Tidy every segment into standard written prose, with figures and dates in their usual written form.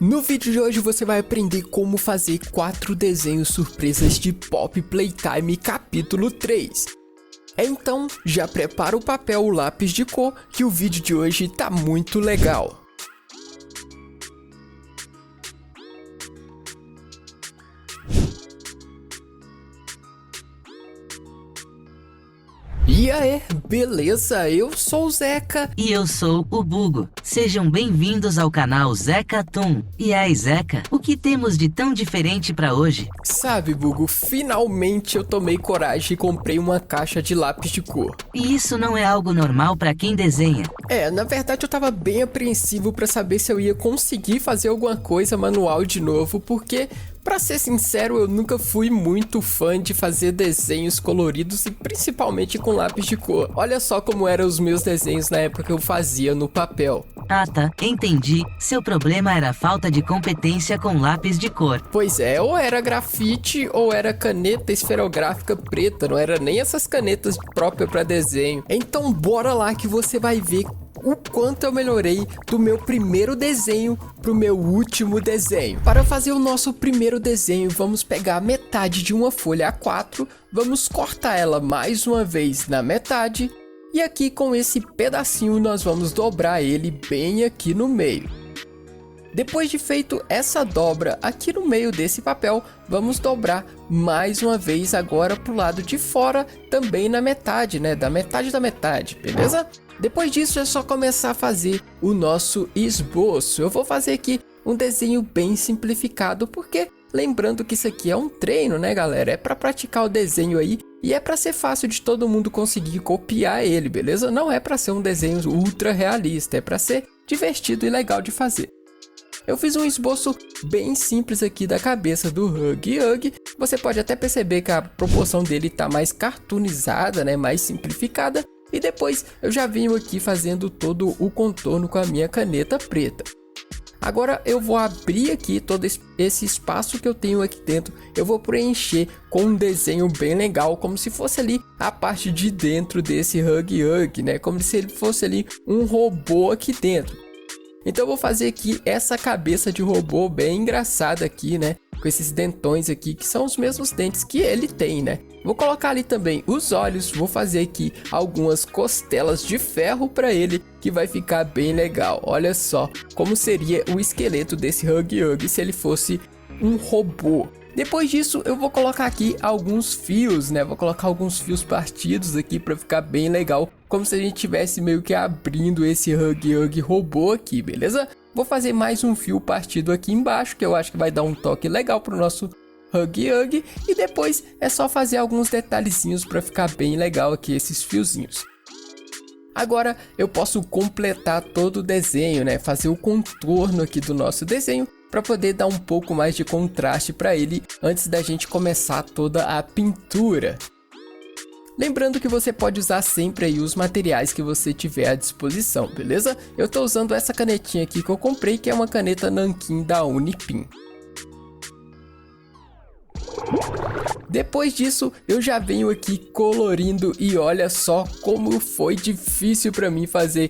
No vídeo de hoje você vai aprender como fazer 4 desenhos surpresas de Pop Playtime capítulo 3. Então já prepara o papel, o lápis de cor, que o vídeo de hoje tá muito legal. E aí, beleza? Eu sou o Zeca. E eu sou o Bugo. Sejam bem-vindos ao canal Zeca Toon. E aí, Zeca, o que temos de tão diferente pra hoje? Sabe, Bugo, finalmente eu tomei coragem e comprei uma caixa de lápis de cor. E isso não é algo normal pra quem desenha. Na verdade eu tava bem apreensivo pra saber se eu ia conseguir fazer alguma coisa manual de novo, porque, pra ser sincero, eu nunca fui muito fã de fazer desenhos coloridos e principalmente com lápis de cor. Olha só como eram os meus desenhos na época que eu fazia no papel. Ah tá, entendi. Seu problema era a falta de competência com lápis de cor. Pois é, ou era grafite ou era caneta esferográfica preta, não era nem essas canetas próprias para desenho. Então bora lá que você vai ver o quanto eu melhorei do meu primeiro desenho pro meu último desenho. Para fazer o nosso primeiro desenho, vamos pegar metade de uma folha A4, vamos cortar ela mais uma vez na metade, e aqui com esse pedacinho nós vamos dobrar ele bem aqui no meio. Depois de feito essa dobra aqui no meio desse papel, vamos dobrar mais uma vez agora pro lado de fora, também na metade, né? Da metade, beleza? Depois disso é só começar a fazer o nosso esboço. Eu vou fazer aqui um desenho bem simplificado, porque lembrando que isso aqui é um treino, né, galera? É para praticar o desenho aí e é para ser fácil de todo mundo conseguir copiar ele, beleza? Não é para ser um desenho ultra realista, é para ser divertido e legal de fazer. Eu fiz um esboço bem simples aqui da cabeça do Huggy Wuggy. Você pode até perceber que a proporção dele tá mais cartoonizada, né, mais simplificada. E depois eu já venho aqui fazendo todo o contorno com a minha caneta preta. Agora eu vou abrir aqui todo esse espaço que eu tenho aqui dentro. Eu vou preencher com um desenho bem legal, como se fosse ali a parte de dentro desse Huggy Wuggy, né? Como se ele fosse ali um robô aqui dentro. Então eu vou fazer aqui essa cabeça de robô bem engraçada aqui, né? Com esses dentões aqui, que são os mesmos dentes que ele tem, né? Vou colocar ali também os olhos, vou fazer aqui algumas costelas de ferro para ele, que vai ficar bem legal. Olha só como seria o esqueleto desse Huggy Wuggy se ele fosse um robô. Depois disso eu vou colocar aqui alguns fios, né? Vou colocar alguns fios partidos aqui para ficar bem legal, como se a gente tivesse meio que abrindo esse Huggy Wuggy robô aqui, beleza? Vou fazer mais um fio partido aqui embaixo, que eu acho que vai dar um toque legal pro nosso Huggy Wuggy. E depois é só fazer alguns detalhezinhos para ficar bem legal aqui esses fiozinhos. Agora eu posso completar todo o desenho, né? Fazer o contorno aqui do nosso desenho para poder dar um pouco mais de contraste para ele antes da gente começar toda a pintura. Lembrando que você pode usar sempre aí os materiais que você tiver à disposição, beleza? Eu tô usando essa canetinha aqui que eu comprei, que é uma caneta Nankin da Unipin. Depois disso, eu já venho aqui colorindo e olha só como foi difícil para mim fazer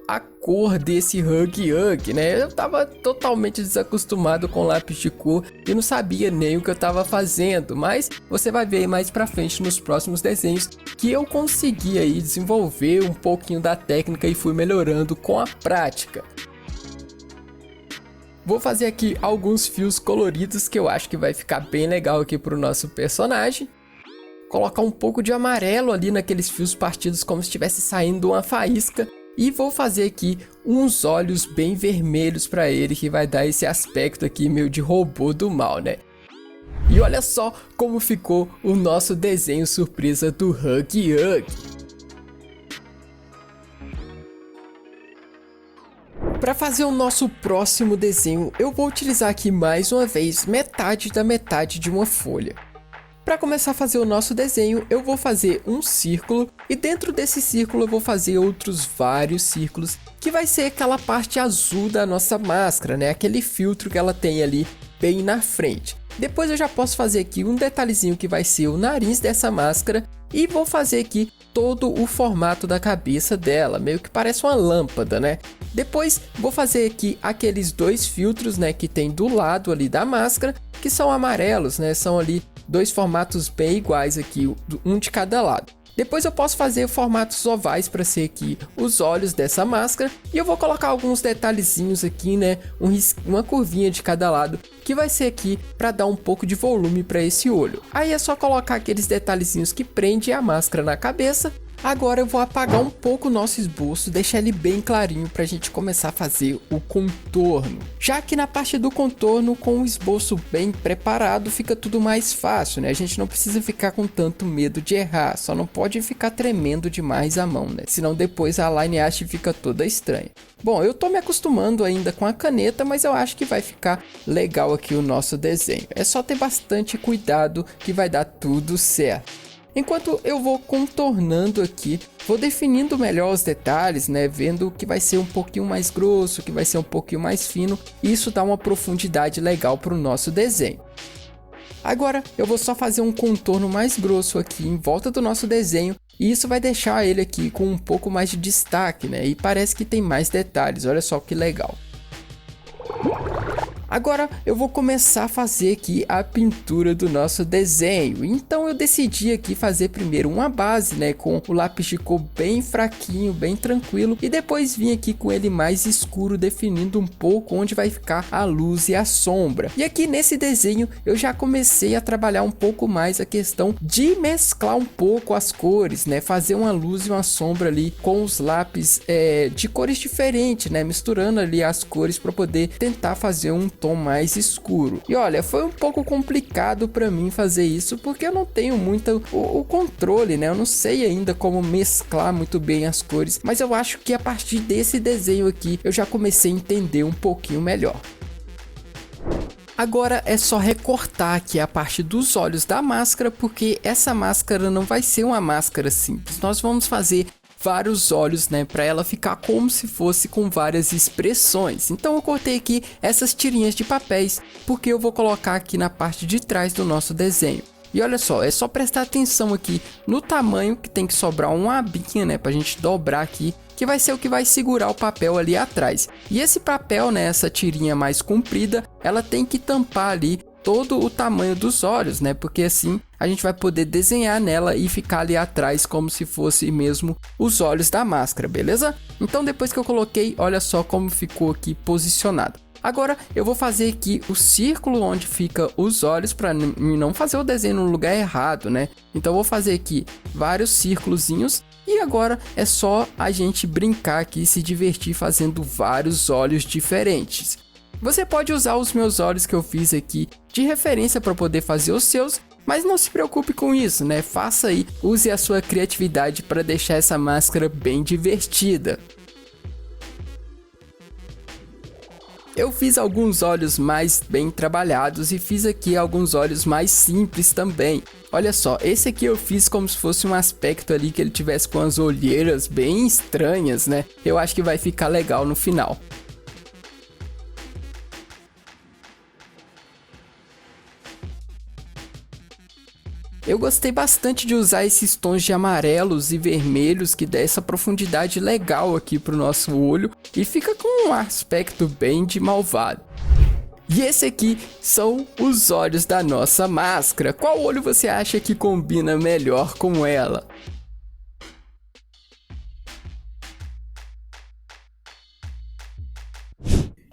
a cor desse Huggy Wuggy, né? Eu tava totalmente desacostumado com lápis de cor e não sabia nem o que eu tava fazendo, mas você vai ver mais pra frente nos próximos desenhos que eu consegui aí desenvolver um pouquinho da técnica e fui melhorando com a prática. Vou fazer aqui alguns fios coloridos que eu acho que vai ficar bem legal aqui pro nosso personagem. Colocar um pouco de amarelo ali naqueles fios partidos como se estivesse saindo uma faísca. E vou fazer aqui uns olhos bem vermelhos para ele, que vai dar esse aspecto aqui meio de robô do mal, né? E olha só como ficou o nosso desenho surpresa do Huggy Wuggy. Para fazer o nosso próximo desenho, eu vou utilizar aqui mais uma vez metade da metade de uma folha. Para começar a fazer o nosso desenho, eu vou fazer um círculo e dentro desse círculo eu vou fazer outros vários círculos, que vai ser aquela parte azul da nossa máscara, né? Aquele filtro que ela tem ali bem na frente. Depois eu já posso fazer aqui um detalhezinho que vai ser o nariz dessa máscara e vou fazer aqui todo o formato da cabeça dela, meio que parece uma lâmpada, né? Depois vou fazer aqui aqueles 2 filtros, né, que tem do lado ali da máscara, que são amarelos, né? São ali 2 formatos bem iguais aqui, um de cada lado. Depois eu posso fazer formatos ovais para ser aqui os olhos dessa máscara. E eu vou colocar alguns detalhezinhos aqui, né? Uma curvinha de cada lado, que vai ser aqui para dar um pouco de volume para esse olho. Aí é só colocar aqueles detalhezinhos que prende a máscara na cabeça. Agora eu vou apagar um pouco o nosso esboço, deixar ele bem clarinho para a gente começar a fazer o contorno. Já que na parte do contorno, com o esboço bem preparado, fica tudo mais fácil, né? A gente não precisa ficar com tanto medo de errar, só não pode ficar tremendo demais a mão, né? Senão depois a lineagem fica toda estranha. Bom, eu tô me acostumando ainda com a caneta, mas eu acho que vai ficar legal aqui o nosso desenho. É só ter bastante cuidado que vai dar tudo certo. Enquanto eu vou contornando aqui, vou definindo melhor os detalhes, né? Vendo que vai ser um pouquinho mais grosso, que vai ser um pouquinho mais fino. Isso dá uma profundidade legal para o nosso desenho. Agora eu vou só fazer um contorno mais grosso aqui em volta do nosso desenho. E isso vai deixar ele aqui com um pouco mais de destaque, né? E parece que tem mais detalhes, olha só que legal. Agora eu vou começar a fazer aqui a pintura do nosso desenho. Então eu decidi aqui fazer primeiro uma base, né, com o lápis de cor bem fraquinho, bem tranquilo, e depois vim aqui com ele mais escuro, definindo um pouco onde vai ficar a luz e a sombra. E aqui nesse desenho eu já comecei a trabalhar um pouco mais a questão de mesclar um pouco as cores, né, fazer uma luz e uma sombra ali com os lápis de cores diferentes, né, misturando ali as cores para poder tentar fazer um tom mais escuro. E olha, foi um pouco complicado para mim fazer isso, porque eu não tenho muito o controle, né? Eu não sei ainda como mesclar muito bem as cores, mas eu acho que a partir desse desenho aqui eu já comecei a entender um pouquinho melhor. Agora é só recortar aqui a parte dos olhos da máscara, porque essa máscara não vai ser uma máscara simples. Nós vamos fazer vários olhos, né, para ela ficar como se fosse com várias expressões. Então eu cortei aqui essas tirinhas de papéis, porque eu vou colocar aqui na parte de trás do nosso desenho. E olha só, é só prestar atenção aqui no tamanho, que tem que sobrar uma abinha, né, pra gente dobrar aqui, que vai ser o que vai segurar o papel ali atrás. E esse papel, né, essa tirinha mais comprida, ela tem que tampar ali todo o tamanho dos olhos, né? Porque assim a gente vai poder desenhar nela e ficar ali atrás como se fosse mesmo os olhos da máscara, beleza? Então depois que eu coloquei, olha só como ficou aqui posicionado. Agora eu vou fazer aqui o círculo onde fica os olhos para não fazer o desenho no lugar errado, né? Então eu vou fazer aqui vários círculozinhos. E agora é só a gente brincar aqui e se divertir fazendo vários olhos diferentes. Você pode usar os meus olhos que eu fiz aqui de referência para poder fazer os seus, mas não se preocupe com isso, né? Faça aí, use a sua criatividade para deixar essa máscara bem divertida. Eu fiz alguns olhos mais bem trabalhados e fiz aqui alguns olhos mais simples também. Olha só, esse aqui eu fiz como se fosse um aspecto ali que ele tivesse com as olheiras bem estranhas, né? Eu acho que vai ficar legal no final. Eu gostei bastante de usar esses tons de amarelos e vermelhos que dá essa profundidade legal aqui pro nosso olho e fica com um aspecto bem de malvado. E esse aqui são os olhos da nossa máscara. Qual olho você acha que combina melhor com ela?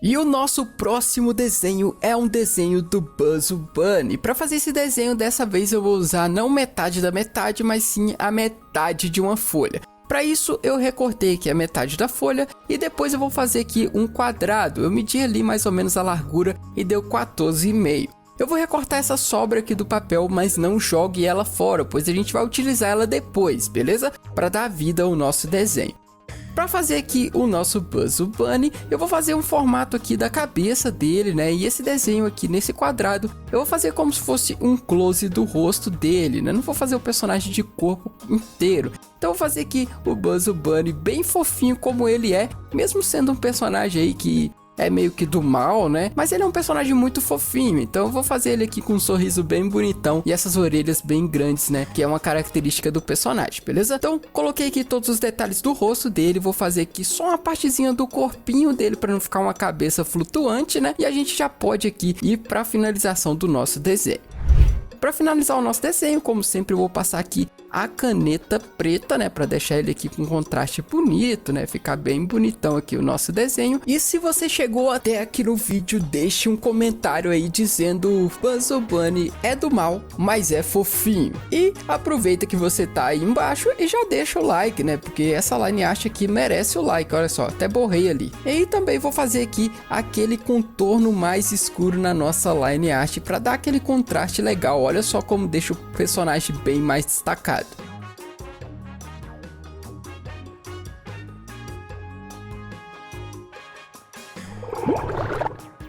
E o nosso próximo desenho é um desenho do Bugs Bunny. Para fazer esse desenho, dessa vez eu vou usar não metade da metade, mas sim a metade de uma folha. Para isso eu recortei aqui a metade da folha e depois eu vou fazer aqui um quadrado. Eu medi ali mais ou menos a largura e deu 14,5. Eu vou recortar essa sobra aqui do papel, mas não jogue ela fora, pois a gente vai utilizar ela depois, beleza? Para dar vida ao nosso desenho. Para fazer aqui o nosso Bugs Bunny, eu vou fazer um formato aqui da cabeça dele, né? E esse desenho aqui nesse quadrado, eu vou fazer como se fosse um close do rosto dele, né? Não vou fazer o personagem de corpo inteiro. Então eu vou fazer aqui o Bugs Bunny bem fofinho como ele é, mesmo sendo um personagem aí que é meio que do mal, né? Mas ele é um personagem muito fofinho, então eu vou fazer ele aqui com um sorriso bem bonitão e essas orelhas bem grandes, né? Que é uma característica do personagem, beleza? Então, coloquei aqui todos os detalhes do rosto dele, vou fazer aqui só uma partezinha do corpinho dele para não ficar uma cabeça flutuante, né? E a gente já pode aqui ir para a finalização do nosso desenho. Para finalizar o nosso desenho, como sempre, eu vou passar aqui a caneta preta, né, para deixar ele aqui com um contraste bonito, né, ficar bem bonitão aqui o nosso desenho. E se você chegou até aqui no vídeo, deixe um comentário aí dizendo: Bugs Bunny é do mal, mas é fofinho. E aproveita que você tá aí embaixo e já deixa o like, né, porque essa line art aqui merece o like, olha só, até borrei ali. E também vou fazer aqui aquele contorno mais escuro na nossa line art para dar aquele contraste legal. Olha só como deixa o personagem bem mais destacado.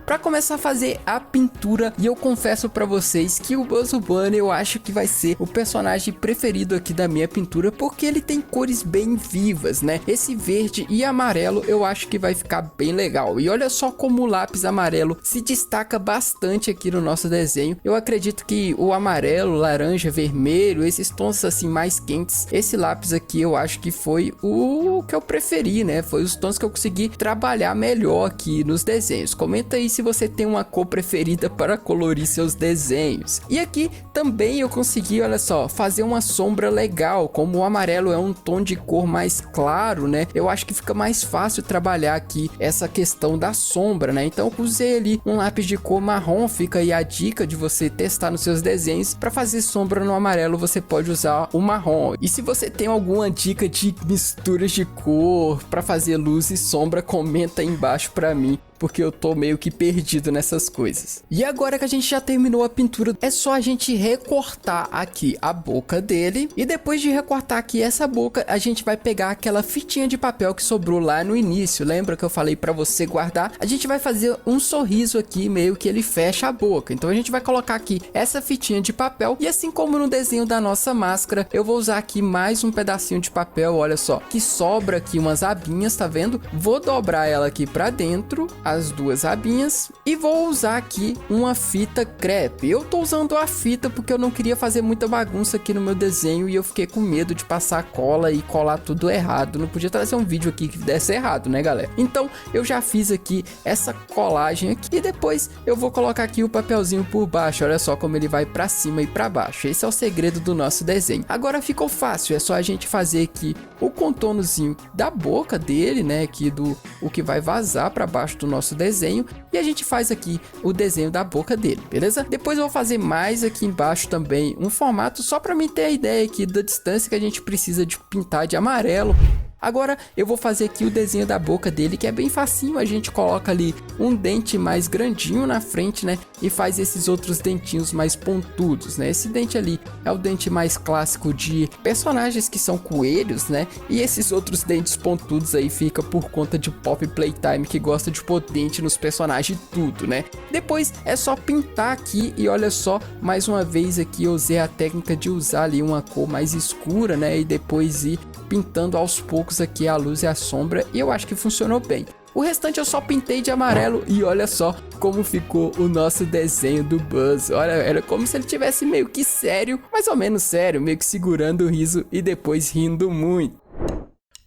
Para começar a fazer a pintura, e eu confesso para vocês que o Bugs Bunny eu acho que vai ser o personagem preferido aqui da minha pintura, porque ele tem cores bem vivas, né? Esse verde e amarelo eu acho que vai ficar bem legal. E olha só como o lápis amarelo se destaca bastante aqui no nosso desenho. Eu acredito que o amarelo, laranja, vermelho, esses tons assim mais quentes, esse lápis aqui eu acho que foi o que eu preferi, né? Foi os tons que eu consegui trabalhar melhor aqui nos desenhos. Comenta aí se você tem uma cor preferida para colorir seus desenhos. E aqui também eu consegui, olha só, fazer uma sombra legal. Como o amarelo é um tom de cor mais claro, né? Eu acho que fica mais fácil trabalhar aqui essa questão da sombra, né? Então eu usei ali um lápis de cor marrom. Fica aí a dica de você testar nos seus desenhos. Para fazer sombra no amarelo, você pode usar o marrom. E se você tem alguma dica de misturas de cor para fazer luz e sombra, comenta aí embaixo para mim, porque eu tô meio que perdido nessas coisas. E agora que a gente já terminou a pintura, é só a gente recortar aqui a boca dele. E depois de recortar aqui essa boca, a gente vai pegar aquela fitinha de papel que sobrou lá no início. Lembra que eu falei pra você guardar? A gente vai fazer um sorriso aqui, meio que ele fecha a boca. Então a gente vai colocar aqui essa fitinha de papel. E assim como no desenho da nossa máscara, eu vou usar aqui mais um pedacinho de papel, olha só, que sobra aqui umas abinhas, tá vendo? Vou dobrar ela aqui pra dentro, as duas abinhas, e vou usar aqui uma fita crepe. Eu tô usando a fita porque eu não queria fazer muita bagunça aqui no meu desenho e eu fiquei com medo de passar cola e colar tudo errado. Não podia trazer um vídeo aqui que desse errado, né, galera? Então eu já fiz aqui essa colagem aqui e depois eu vou colocar aqui o papelzinho por baixo. Olha só como ele vai pra cima e pra baixo. Esse é o segredo do nosso desenho. Agora ficou fácil, é só a gente fazer aqui o contornozinho da boca dele, né, aqui o que vai vazar pra baixo do nosso desenho, e a gente faz aqui o desenho da boca dele, beleza? Depois eu vou fazer mais aqui embaixo também um formato só para mim ter a ideia aqui da distância que a gente precisa de pintar de amarelo. Agora eu vou fazer aqui o desenho da boca dele, que é bem facinho. A gente coloca ali um dente mais grandinho na frente, né? E faz esses outros dentinhos mais pontudos, né? Esse dente ali é o dente mais clássico de personagens que são coelhos, né? E esses outros dentes pontudos aí fica por conta de Pop Playtime, que gosta de pôr dente nos personagens e tudo, né? Depois é só pintar aqui e olha só, mais uma vez aqui eu usei a técnica de usar ali uma cor mais escura, né? E depois ir pintando aos poucos aqui a luz e a sombra, e eu acho que funcionou bem. O restante eu só pintei de amarelo e olha só como ficou o nosso desenho do Buzz. Olha, era como se ele tivesse meio que sério, mais ou menos sério, meio que segurando o riso e depois rindo muito.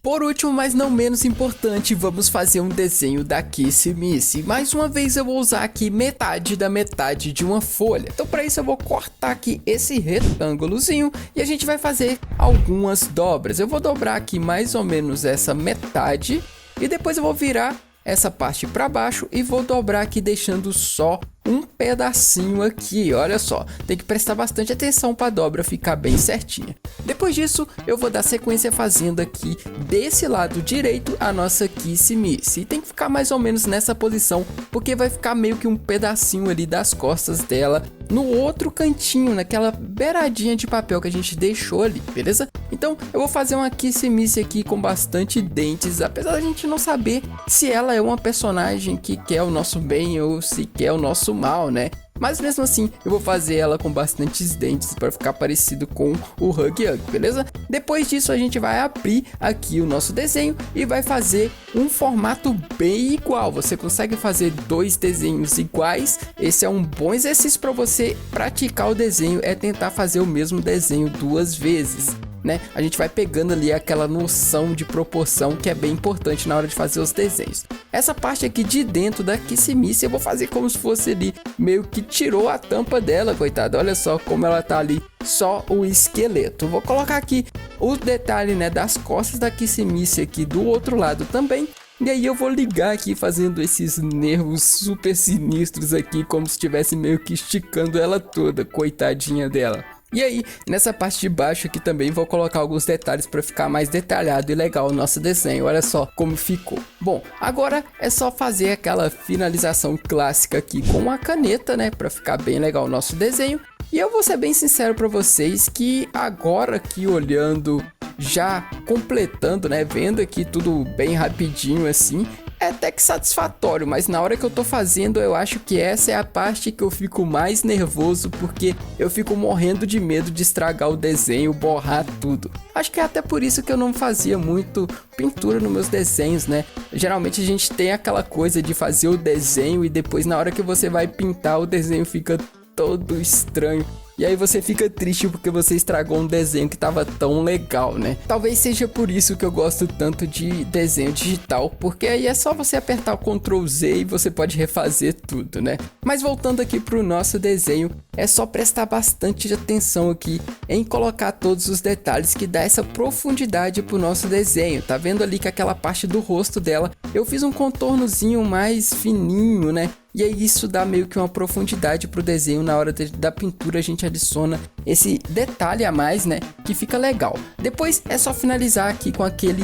Por último, mas não menos importante, vamos fazer um desenho da Kissy Missy. Mais uma vez eu vou usar aqui metade da metade de uma folha. Então para isso eu vou cortar aqui esse retângulozinho e a gente vai fazer algumas dobras. Eu vou dobrar aqui mais ou menos essa metade e depois eu vou virar essa parte para baixo e vou dobrar aqui deixando só um pedacinho aqui, olha só, tem que prestar bastante atenção para a dobra ficar bem certinha. Depois disso eu vou dar sequência fazendo aqui desse lado direito a nossa Kissy Missy, e tem que ficar mais ou menos nessa posição, porque vai ficar meio que um pedacinho ali das costas dela no outro cantinho, naquela beiradinha de papel que a gente deixou ali, beleza? Então eu vou fazer uma Kissy Missy aqui com bastante dentes, apesar da gente não saber se ela é uma personagem que quer o nosso bem ou se quer o nosso mal, né? mas mesmo assim eu vou fazer ela com bastantes dentes para ficar parecido com o Huggy Wuggy, beleza? Depois disso a gente vai abrir aqui o nosso desenho e vai fazer um formato bem igual. Você consegue fazer dois desenhos iguais. Esse é um bom exercício para você praticar o desenho, é tentar fazer o mesmo desenho duas vezes, né? A gente vai pegando ali aquela noção de proporção que é bem importante na hora de fazer os desenhos. Essa parte aqui de dentro da Kissimiss eu vou fazer como se fosse ali, meio que tirou a tampa dela, coitada. Olha só como ela tá ali, só o esqueleto. Vou colocar aqui o detalhe, né, das costas da Kissimiss aqui do outro lado também. E aí eu vou ligar aqui fazendo esses nervos super sinistros aqui, como se estivesse meio que esticando ela toda, coitadinha dela. E aí, nessa parte de baixo aqui também vou colocar alguns detalhes para ficar mais detalhado e legal o nosso desenho. Olha só como ficou. Bom, agora é só fazer aquela finalização clássica aqui com a caneta, né, para ficar bem legal o nosso desenho. E eu vou ser bem sincero para vocês que agora aqui olhando, já completando, né, vendo aqui tudo bem rapidinho assim, é até que satisfatório, mas na hora que eu tô fazendo, eu acho que essa é a parte que eu fico mais nervoso, porque eu fico morrendo de medo de estragar o desenho, borrar tudo. Acho que é até por isso que eu não fazia muito pintura nos meus desenhos, né? Geralmente a gente tem aquela coisa de fazer o desenho e depois na hora que você vai pintar, o desenho fica todo estranho. E aí você fica triste porque você estragou um desenho que tava tão legal, né? Talvez seja por isso que eu gosto tanto de desenho digital, porque aí é só você apertar o Ctrl Z e você pode refazer tudo, né? Mas voltando aqui pro nosso desenho, é só prestar bastante atenção aqui em colocar todos os detalhes que dá essa profundidade pro nosso desenho. Tá vendo ali que aquela parte do rosto dela, eu fiz um contornozinho mais fininho, né? E aí isso dá meio que uma profundidade pro desenho. Na hora da pintura a gente adiciona esse detalhe a mais, né, que fica legal. Depois é só finalizar aqui com aquele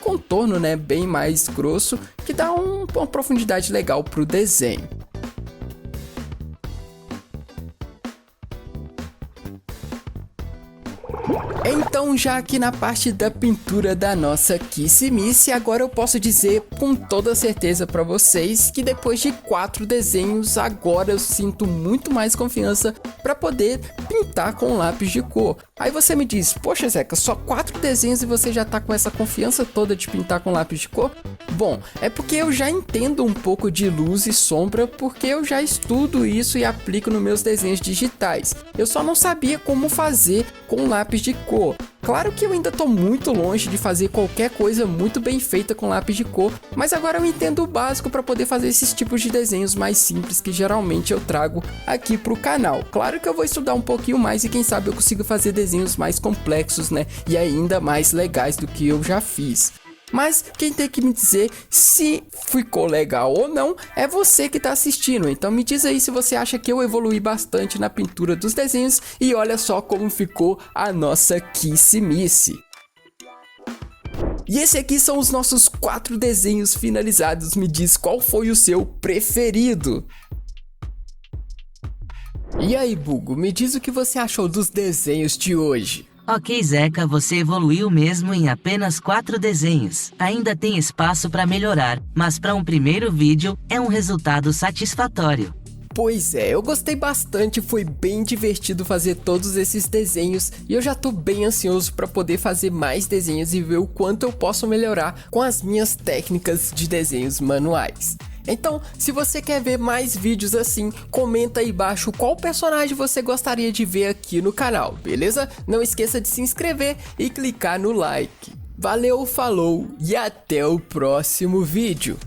contorno, né, bem mais grosso, que dá uma profundidade legal pro desenho. Então, já aqui na parte da pintura da nossa Kissimiss, agora eu posso dizer com toda certeza para vocês que depois de 4 desenhos, agora eu sinto muito mais confiança para poder pintar com lápis de cor. Aí você me diz, poxa Zeca, só 4 desenhos e você já tá com essa confiança toda de pintar com lápis de cor? Bom, é porque eu já entendo um pouco de luz e sombra, porque eu já estudo isso e aplico nos meus desenhos digitais. Eu só não sabia como fazer com lápis de cor. Claro que eu ainda tô muito longe de fazer qualquer coisa muito bem feita com lápis de cor, mas agora eu entendo o básico para poder fazer esses tipos de desenhos mais simples que geralmente eu trago aqui pro canal. Claro que eu vou estudar um pouquinho mais e quem sabe eu consigo fazer desenhos mais complexos, né, e ainda mais legais do que eu já fiz. Mas quem tem que me dizer se ficou legal ou não é você que está assistindo. Então me diz aí se você acha que eu evolui bastante na pintura dos desenhos. E olha só como ficou a nossa Kissimiss. E esse aqui são os nossos 4 desenhos finalizados. Me diz qual foi o seu preferido. E aí, Bugo, me diz o que você achou dos desenhos de hoje. Ok, Zeca, você evoluiu mesmo em apenas 4 desenhos. Ainda tem espaço para melhorar, mas para um primeiro vídeo é um resultado satisfatório. Pois é, eu gostei bastante, foi bem divertido fazer todos esses desenhos e eu já tô bem ansioso para poder fazer mais desenhos e ver o quanto eu posso melhorar com as minhas técnicas de desenhos manuais. Então, se você quer ver mais vídeos assim, comenta aí embaixo qual personagem você gostaria de ver aqui no canal, beleza? Não esqueça de se inscrever e clicar no like. Valeu, falou e até o próximo vídeo!